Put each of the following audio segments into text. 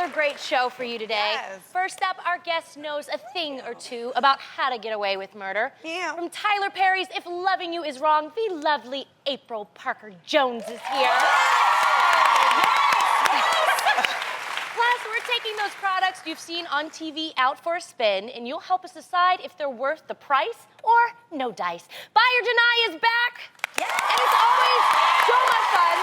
another great show for you today. Yes. First up, our guest knows a thing or two about how to get away with murder. Yeah. From Tyler Perry's If Loving You Is Wrong, the lovely April Parker Jones is here. Plus, we're taking those products you've seen on TV out for a spin, and you'll help us decide if they're worth the price or no dice. Buy or Deny is back. Yes. And it's always so much fun.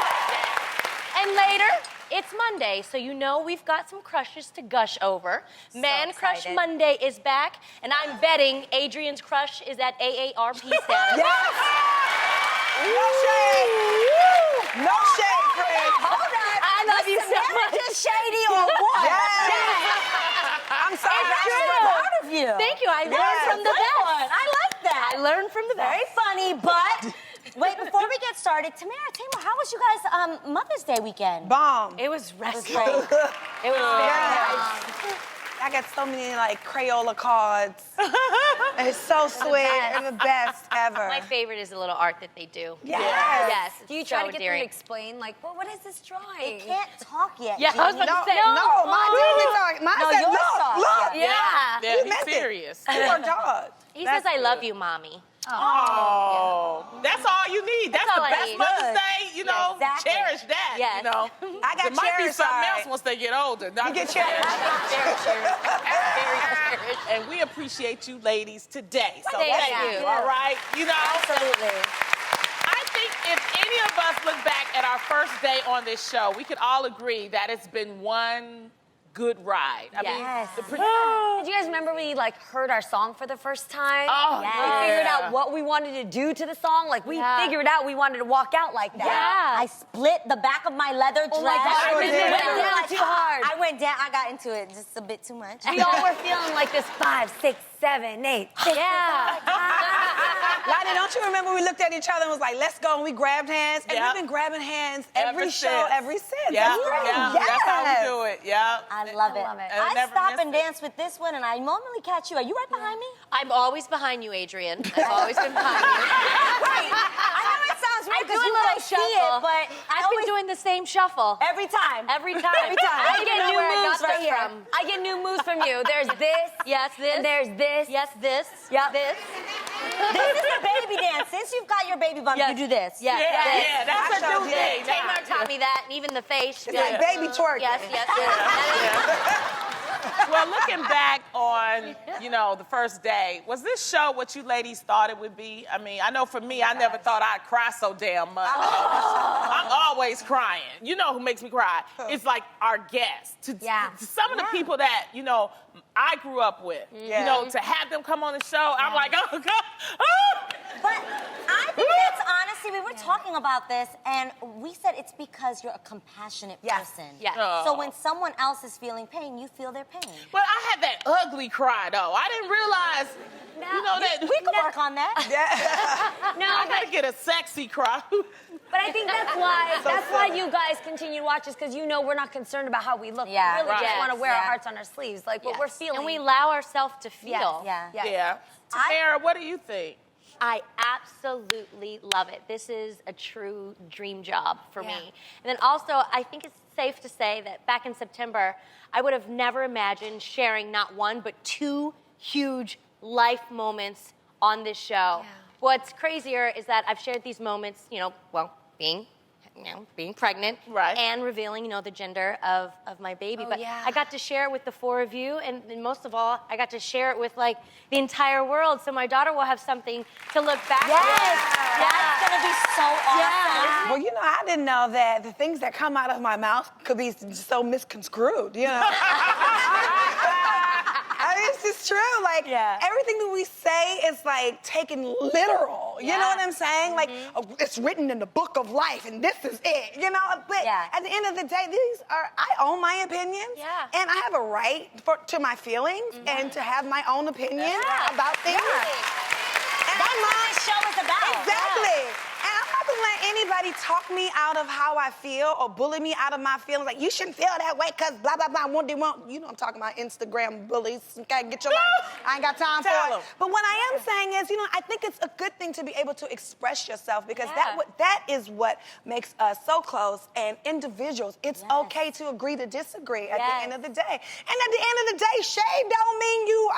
And later, it's Monday, so you know we've got some crushes to gush over. Man Crush Monday is back, and I'm betting Adrian's crush is at AARP status. Yes! No shade! No shade, Fred! Hold on. I love you so much. Just shady or what? Yes! I'm sorry. I'm true. so proud of you. Thank you. I learned from the Good best. one. I like that. I learned from the best. Very funny, but wait, before we get started, Tamara, how was you guys' Mother's Day weekend? Bomb. It was restful. great. It was very nice. I got so many, like, Crayola cards. It's so sweet. They're the best ever. My favorite is the little art that they do. Yes. Yes. Do you it's try so to get endearing. them to explain, like, well, what is this drawing? It can't talk yet. Yeah, I was Jeannie. about to say, No, mine didn't be talking. Mine No, said, yours look, talks, look. Yeah. Yeah, You he's missed it. serious. Poor dog. He says, I love you, Mommy. Oh, that's all you need. That's all the I best need. Mother's Day. You know, exactly. cherish that. Yes. You know, I got there might be cherished, something all right. else once they get older. You get cherished. Very cherished. Very cherished. And we appreciate you ladies today. So Thank thank you. you. All right. You know, Absolutely. I think if any of us look back at our first day on this show, we could all agree that it's been one good ride. I Yes. mean, Did you guys remember we, like, heard our song for the first time? Oh, We yeah. figured out what we wanted to do to the song. Like, we Yeah. figured out we wanted to walk out like that. Yeah. I split the back of my leather dress. Oh my God, I we did. went down too hard. I went down. I got into it just a bit too much. We all were feeling like this 5, 6, 7, 8. Yeah. Lonnie, don't you remember we looked at each other and was like, let's go, and we grabbed hands? And Yep. we've been grabbing hands every Ever show, since. every since. Yeah, That's great. yeah, Yes. that's how we do it. Yeah. I love it. love it. And I never stop miss and it. dance with this one, and I normally catch you. Are you right behind me? I'm always behind you, Adrian. I've always been behind you. Right. I know it sounds I weird do because a you little guys see shuffle. it, but I've been doing the same shuffle. every time. Every time. Every time. I I don't get know new where I got moves right those here. from. I get new moves from you. There's this. Yes, this. And there's this. Yes, this. Yep. This. This is the baby dance. Since you've got your baby bump, Yes. you do this. Yes. Yeah, this. yeah, that's I a showed new you. thing. Tamar taught me that, and even the face. It's like baby twerking. Yes, yes, yes. Well, looking back on, you know, the first day, was this show what you ladies thought it would be? I mean, I know for me, I never thought I'd cry so damn much. I'm always crying. You know who makes me cry? It's like our guests. To some of the people that, you know, I grew up with. Yeah. You know, to have them come on the show, I'm like, oh, God. Oh. But I think that's honestly, we were talking about this, and we said it's because you're a compassionate person. Yes. So when someone else is feeling pain, you feel their pain. But I had that ugly cry, though. I didn't realize, you know, that We can work on that. No, I but, gotta get a sexy cry. but I think that's why you guys continue to watch us, because you know we're not concerned about how we look. Yeah. We really Right. just want to wear Yeah. our hearts on our sleeves, like what we're feeling. And we allow ourselves to feel. Yeah. Yeah. Tamara, what do you think? I absolutely love it. This is a true dream job for me. And then also, I think it's safe to say that back in September, I would have never imagined sharing not one, but 2 huge life moments on this show. What's crazier is that I've shared these moments, you know, well, being pregnant Right. and revealing, you know, the gender of my baby. But yeah. I got to share it with the 4 of you, and most of all, I got to share it with, like, the entire world, so my daughter will have something to look back at. That's going to be so awesome. Well, you know, I didn't know that the things that come out of my mouth could be so misconstrued, you know? I mean, it's just true. Like, everything that we say is, like, taken literal. You know what I'm saying? Like, it's written in the book of life, and this is it, you know? But at the end of the day, I own my opinions. And I have a right to my feelings and to have my own opinion about things. And That's what this show is about. Exactly. And I'm not gonna let anybody somebody talk me out of how I feel or bully me out of my feelings, like, you shouldn't feel that way because blah, blah, blah, won't. You know I'm talking about Instagram bullies. Okay, get your life. I ain't got time for it. But what I am saying is, I think it's a good thing to be able to express yourself because that is what makes us so close and individuals. It's okay to agree to disagree at the end of the day. And at the end of the day, shade don't mean you,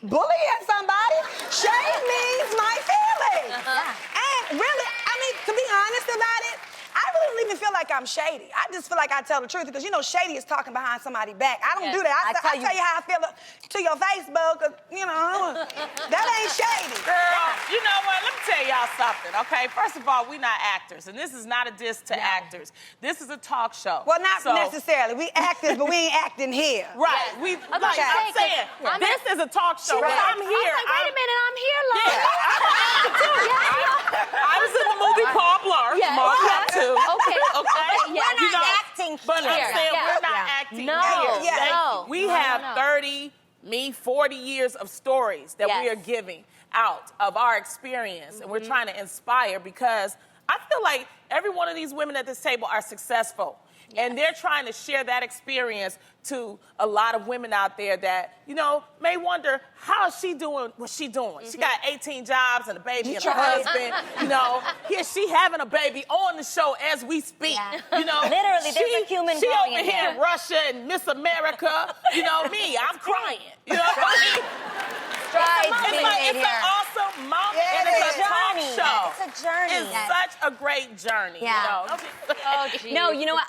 bullying somebody. Shade means my feelings. And really, I mean, to be honest about it, I really don't even feel like I'm shady. I just feel like I tell the truth because, shady is talking behind somebody's back. I don't do that. I tell you how I feel to your Facebook, that ain't shady. Girl, you know what? Let me tell y'all something, okay? First of all, we're not actors, and this is not a diss to actors. This is a talk show. Well, not necessarily. We actors, but we ain't acting here. Right. Yes. I'm saying, this is a talk show. Right. I'm here. Wait a minute, I'm here, Laura. Yeah, I'm an actor, too. I was in the movie Paul Blur. Yes. Mark that, too. Okay. We're not acting But I'm here. saying we're not acting No. here. No. We have 30, 40 years of stories that we are giving out of our experience, and we're trying to inspire because I feel like every one of these women at this table are successful. And they're trying to share that experience to a lot of women out there that, may wonder, how is she doing what she doing? She got 18 jobs and a baby and a husband. Here she having a baby on the show as we speak. Literally, there's a human She growing over in here here. in Russia and Miss America. Me, I'm crying. You know what I mean? It's an awesome moment, and it's a talk show. It's a journey. It's such a great journey. Oh, geez. No, you know what?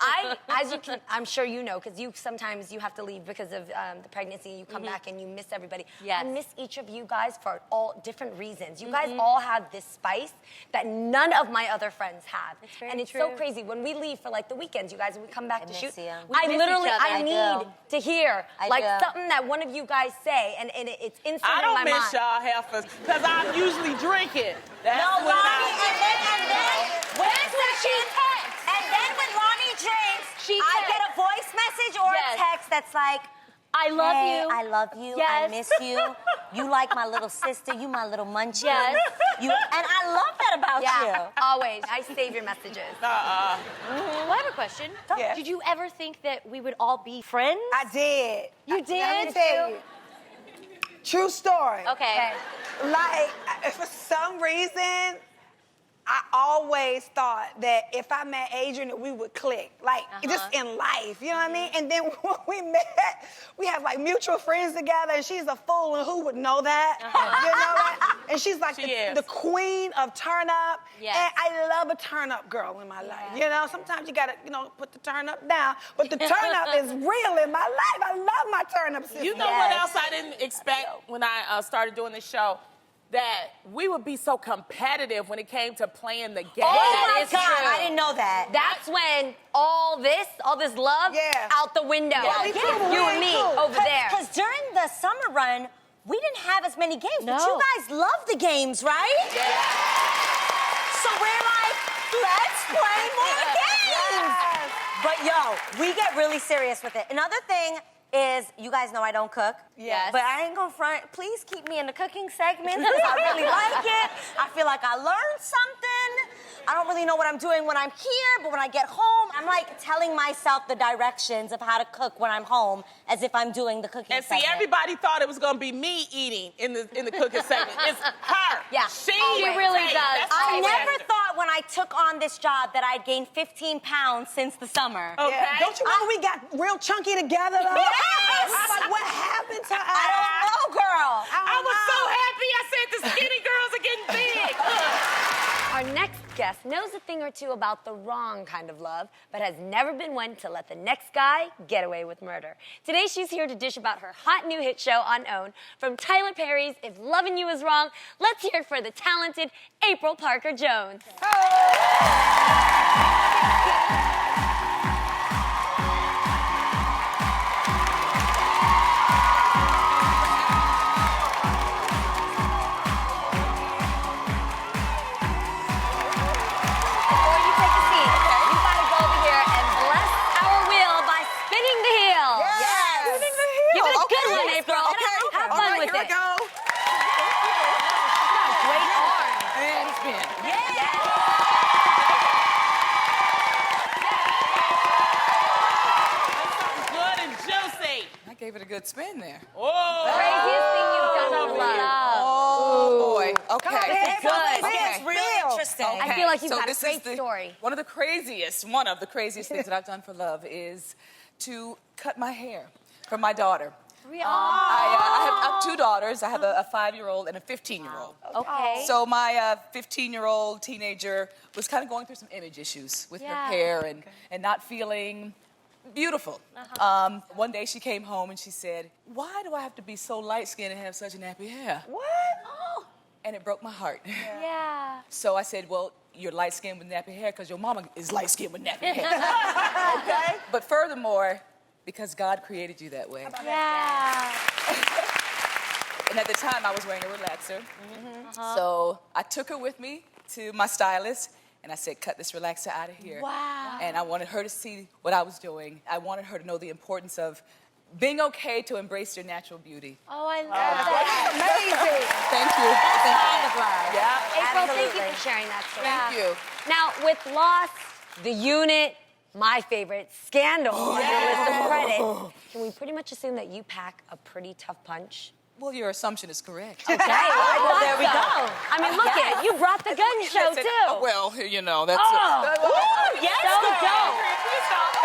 I'm sure you know, because sometimes you have to leave because of the pregnancy. You come back and you miss everybody. Yes. I miss each of you guys for all different reasons. You guys all have this spice that none of my other friends have. And it's so crazy. When we leave for the weekends, you guys, when we come back to shoot, I need to hear something that one of you guys say, and it's instant I in don't my mind. miss y'all heifers, because I'm usually drinking. That's No, when Ronnie, and then, That's what she texts. and then when Ronnie drinks, I get a voice message or a text that's like, I love hey, you. I love you. Yes. I miss you. You like my little sister. You my little munchkin. Yes. And I love that about you. Always. I save your messages. Well, I have a question. Yeah. Did you ever think that we would all be friends? I did. You did? Let me tell you. True story. Okay. For some reason, I always thought that if I met Adrian, that we would click. Just in life, you know what I mean? And then when we met, we have mutual friends together, and she's a fool, and who would know that? You know that? And she's the queen of turn up. Yes. And I love a turn up girl in my life. Sometimes you gotta, put the turn up down, but the turn up is real in my life. I love my turn up sister. You know what else I didn't expect when I started doing this show? That we would be so competitive when it came to playing the game. Oh my is God, true. I didn't know that. That's when all this love out the window. You and me over there. Because during the summer run, we didn't have as many games, but you guys love the games, right? Yeah. So we're like, let's play more games. But we get really serious with it. Another thing is, you guys know I don't cook. Yes. But I ain't gonna front. Please keep me in the cooking segment because I really like it. I feel like I learned something. I don't really know what I'm doing when I'm here, but when I get home, I'm telling myself the directions of how to cook when I'm home, as if I'm doing the cooking And segment. see, everybody thought it was gonna be me eating in the cooking segment. It's her. Yeah. She really does. I never thought when I took on this job that I'd gained 15 pounds since the summer. Okay. Yeah. Don't you remember we got real chunky together, though? Yes! What happened to us? I don't know, girl. I was so happy. I said the skinny girls are getting big. Our next guest knows a thing or two about the wrong kind of love, but has never been one to let the next guy get away with murder. Today, she's here to dish about her hot new hit show on OWN. From Tyler Perry's If Lovin' You Is Wrong, let's hear it for the talented April Parker Jones. good spin there. Craziest thing you've done for love. Oh, boy. Okay. Come on, babe. good. It's really interesting. Okay. I feel like you've So got a this great is story. One of the craziest things that I've done for love is to cut my hair for my daughter. I have 2 daughters. I have a 5-year-old and a 15-year-old. Okay. So my 15-year-old teenager was kind of going through some image issues with her hair and not feeling beautiful. One day she came home and she said, "Why do I have to be so light-skinned and have such nappy hair?" What? Oh. And it broke my heart. Yeah. So I said, "Well, you're light-skinned with nappy hair because your mama is light-skinned with nappy hair." Okay. But furthermore, because God created you that way. Yeah. And at the time, I was wearing a relaxer. So I took her with me to my stylist, and I said, "Cut this relaxer out of here." Wow. And I wanted her to see what I was doing. I wanted her to know the importance of being okay to embrace your natural beauty. Oh, I love that. Amazing. Thank you. April, Yeah. thank you Absolutely. for sharing that story. Thank you. Now, with Lost, The Unit, my favorite, Scandal on your list of credits, can we pretty much assume that you pack a pretty tough punch? Well, your assumption is correct. Okay, well, there we go. I mean, look at it. You brought the gun show, Listen, too. well, you know, that's... Yes, so dope.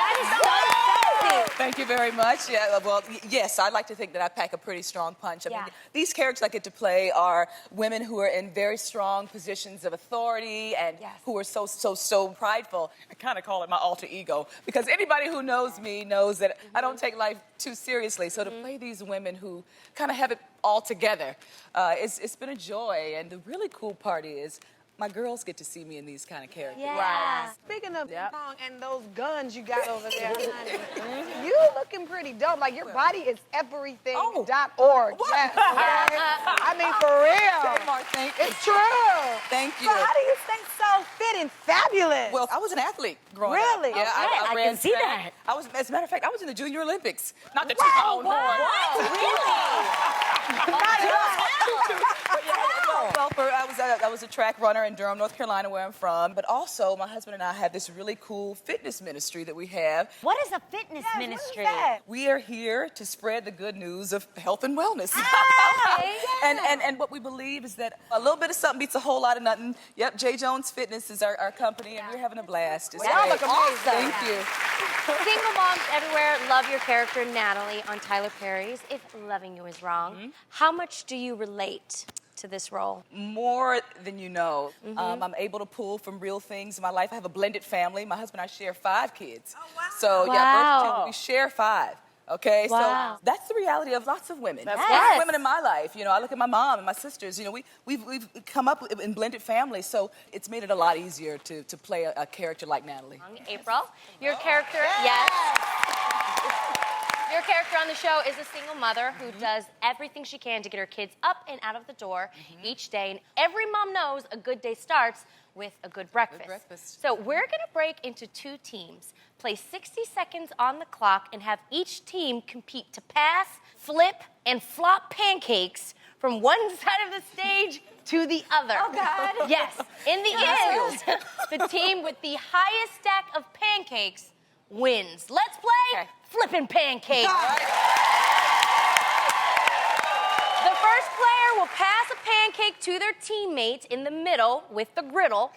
That is so sexy. Thank you very much. Yeah, well, yes, I like to think that I pack a pretty strong punch. I mean, these characters I get to play are women who are in very strong positions of authority and who are so prideful. I kind of call it my alter ego because anybody who knows me knows that I don't take life too seriously. So to play these women who kind of have it all together, it's been a joy. And the really cool part is my girls get to see me in these kind of characters. Yeah. Speaking of song and those guns you got over there, honey, you looking pretty dope. Like, your body is everything.org. Yes. I mean, for real. Mark, thank you. It's true. Thank you. So how do you stay so fit and fabulous? Well, I was an athlete growing Really? up. Yeah, Okay, I ran can see track. that. I was, as a matter of fact, I was in the Junior Olympics. Not to toot my own horn. I was a track runner in Durham, North Carolina, where I'm from. But also, my husband and I have this really cool fitness ministry that we have. What is a fitness ministry? We are here to spread the good news of health and wellness. Okay. And what we believe is that a little bit of something beats a whole lot of nothing. Yep, J. Jones Fitness is our company, and we're having a blast. It's Y'all great. look amazing. Thank you. Single moms everywhere love your character, Natalie, on Tyler Perry's If Loving You Is Wrong. How much do you relate to this role? More than you know. I'm able to pull from real things in my life. I have a blended family. My husband and I share 5 kids. Oh, wow. So, Wow. yeah, birth we share 5. Okay, Wow. so that's the reality of lots of women. Yes. Lots of women in my life. You know, I look at my mom and my sisters. You know, we've come up in blended families, so it's made it a lot easier to play a character like Natalie. April, your character, yes. Your character on the show is a single mother who does everything she can to get her kids up and out of the door each day. And every mom knows a good day starts with a good breakfast. So we're going to break into 2 teams, play 60 seconds on the clock, and have each team compete to pass, flip, and flop pancakes from one side of the stage to the other. Oh, God. Yes. In the end, the team with the highest stack of pancakes wins. Let's play Flippin' Pancake. The first player will pass a pancake to their teammate in the middle with the griddle,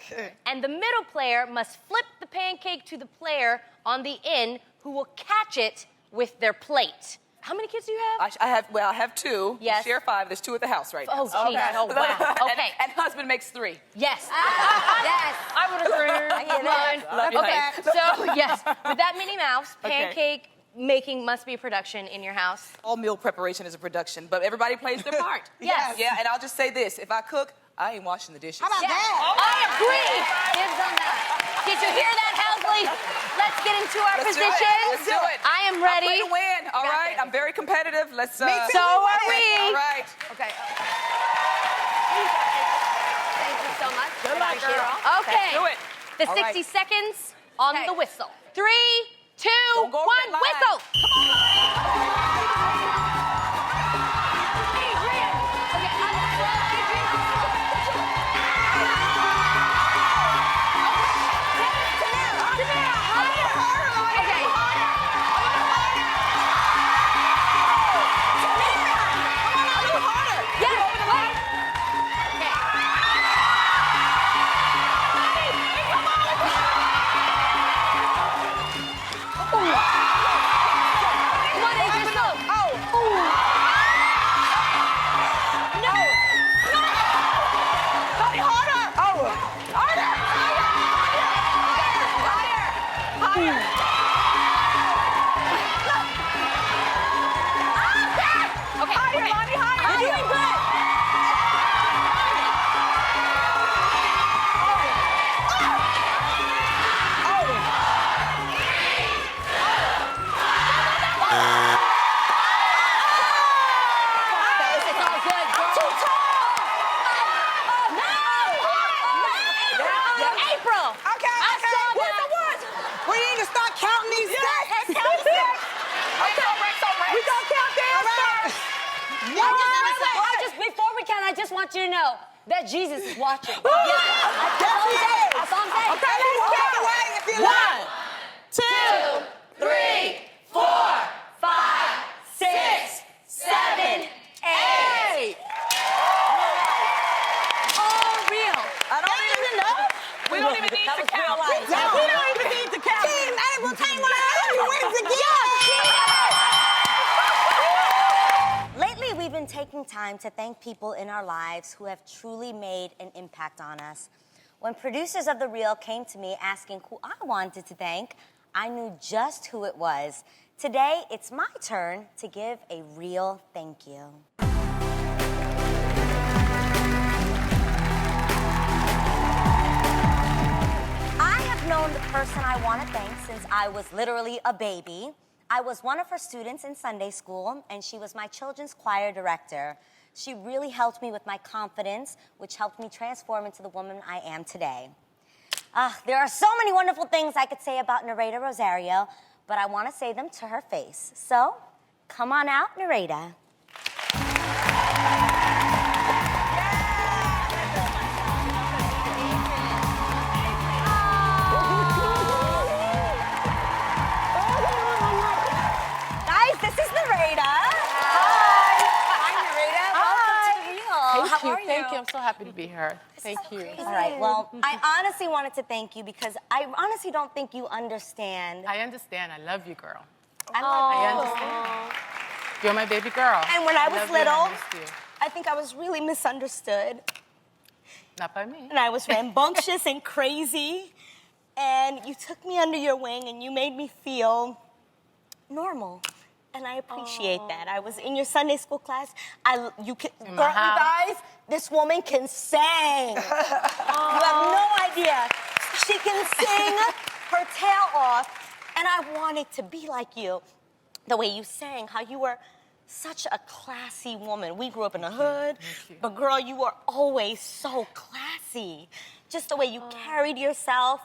and the middle player must flip the pancake to the player on the end who will catch it with their plate. How many kids do you have? I have 2. Yes. We share 5. There's 2 at the house right now. Oh, geez. Oh, wow. Okay. And husband makes 3. Yes. Yes. I would agree. Love you, Okay. So, yes, with that Minnie Mouse, Okay. pancake making must be a production in your house. All meal preparation is a production, but everybody plays their part. Yes. Yeah, and I'll just say this. If I cook, I ain't washing the dishes. How about Yes. that? I agree. Dibs on that. Did you hear that, Helsley? Let's get into our Let's do it. positions. Let's do it. I am ready. I'm ready to win. All right. I'm very competitive. Let's. Me too. So are we. All right. Okay. Thank you so much. Good luck, Appreciate girl. it. Okay. Do it. The All 60 right. seconds on Okay. the whistle. 3, 2, Don't go over 1, that line. whistle. Okay, higher, Lonnie, higher. You're doing good. I just want you to know that Jesus is watching. That's all I'm saying. That's all I'm saying. Okay, let's take it away if you like. 1, 2, 3, 4, 5, 6, 7, 8. All real. I don't even know. We don't even need to count. We don't even need to count. Team April, Team Miami wins again. Lately, we've been taking time to thank people in our lives who have truly made an impact on us. When producers of The Real came to me asking who I wanted to thank, I knew just who it was. Today, it's my turn to give a real thank you. I have known the person I want to thank since I was literally a baby. I was one of her students in Sunday school, and she was my children's choir director. She really helped me with my confidence, which helped me transform into the woman I am today. There are so many wonderful things I could say about Nareda Rosario, but I want to say them to her face. So, come on out, Nareda. Guys, this is Nareda. Hi, Nareda. Welcome to The Real. How are you? Thank you. I'm so happy to be here. Thank you. All right, well, I honestly wanted to thank you because I honestly don't think you understand. I understand. I love you, girl. I understand. You're my baby girl. And when I was love you and little, I miss you. I think I was really misunderstood. Not by me. And I was rambunctious and crazy. And you took me under your wing and you made me feel normal. And I appreciate that. I was in your Sunday school class. You guys, this woman can sing. You have no idea. She can sing her tail off. And I wanted to be like you. The way you sang, how you were such a classy woman. We grew up in the hood, but girl, you were always so classy. Just the way you carried yourself.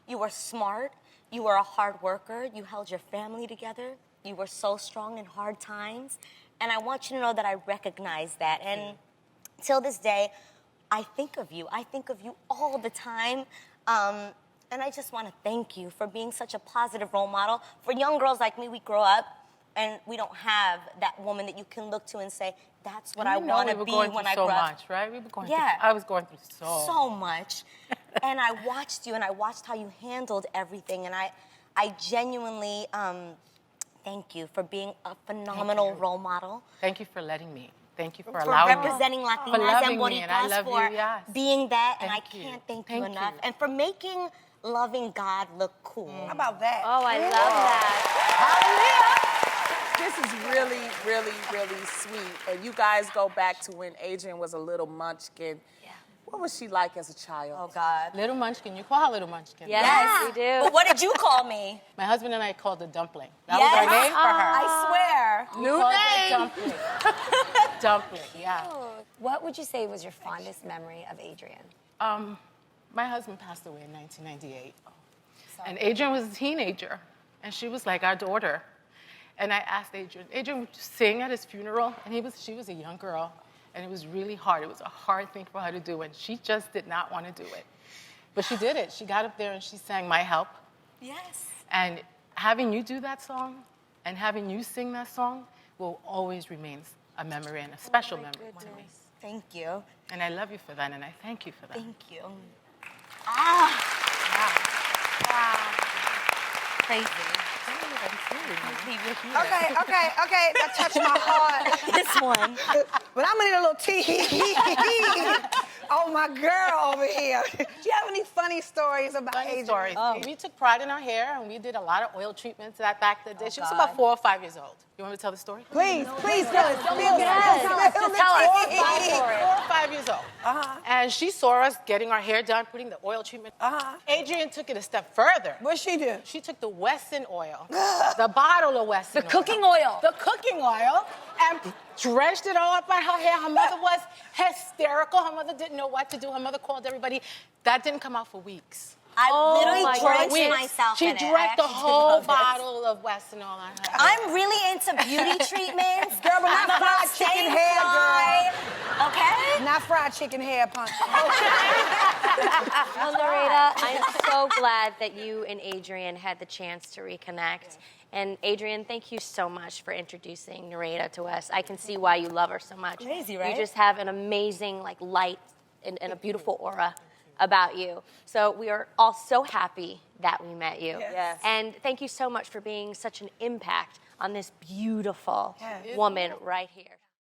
You were smart. You were a hard worker. You held your family together. You were so strong in hard times. And I want you to know that I recognize that. And till this day, I think of you. I think of you all the time. And I just want to thank you for being such a positive role model. For young girls like me, we grow up and we don't have that woman that you can look to and say, that's what I want to be when I grow up. So much, right? We were going through, I was going through so much. And I watched you and I watched how you handled everything. And I genuinely thank you for being a phenomenal role model. Thank you for letting me. Thank you for allowing me. Representing Latinas and Boricuas, for being that. And I can't thank you enough. And for making loving God look cool. How about that? Oh, I love that. This is really, really, really sweet. And you guys go back to when Adrian was a little munchkin. Yeah. What was she like as a child? Oh, God. Little munchkin. You call her little munchkin. Yes, we do. But what did you call me? My husband and I called her Dumpling. That was our name for her. I swear. New name. Dumpling. Dumpling, yeah. What would you say was your fondest memory of Adrian? My husband passed away in 1998. And Adrian was a teenager. And she was like our daughter. And I asked Adrian, would you sing at his funeral? And she was a young girl. And it was really hard. It was a hard thing for her to do. And she just did not want to do it. But she did it. She got up there and she sang My Help. Yes. And having you do that song and having you sing that song will always remain a memory and a special memory to me. Thank you. And I love you for that, and I thank you for that. Thank you. Crazy. Okay, that touched my heart. This one. But I'm gonna need a little tea. Oh, my girl over here. Do you have any funny stories about Funny Adrian? stories. We took pride in our hair, and we did a lot of oil treatments back in the day. She was about 4 or 5 years old. You want me to tell the story? Please, please tell us. Tell us. 4 or 5 years old. And she saw us getting our hair done, putting the oil treatment. Adrian took it a step further. What'd she do? She took the Wesson oil, the bottle of Wesson The cooking oil. The cooking oil, and drenched it all up on her hair. Her mother was hysterical. Her mother didn't know what to do. Her mother called everybody. That didn't come out for weeks. I literally drenched Weeks. myself She in it. drank the whole bottle of Wesson all on her hair. I'm really into beauty treatments. Girl, but not I'm about fried chicken staying hair, fly. girl. Okay? Not fried chicken hair punch. Well, Narita, I'm so glad that you and Adrian had the chance to reconnect. And Adrian, thank you so much for introducing Narita to us. I can see why you love her so much. Crazy, right? You just have an amazing light and a beautiful aura about you. So we are all so happy that we met you. Yes. And thank you so much for being such an impact on this beautiful woman right here.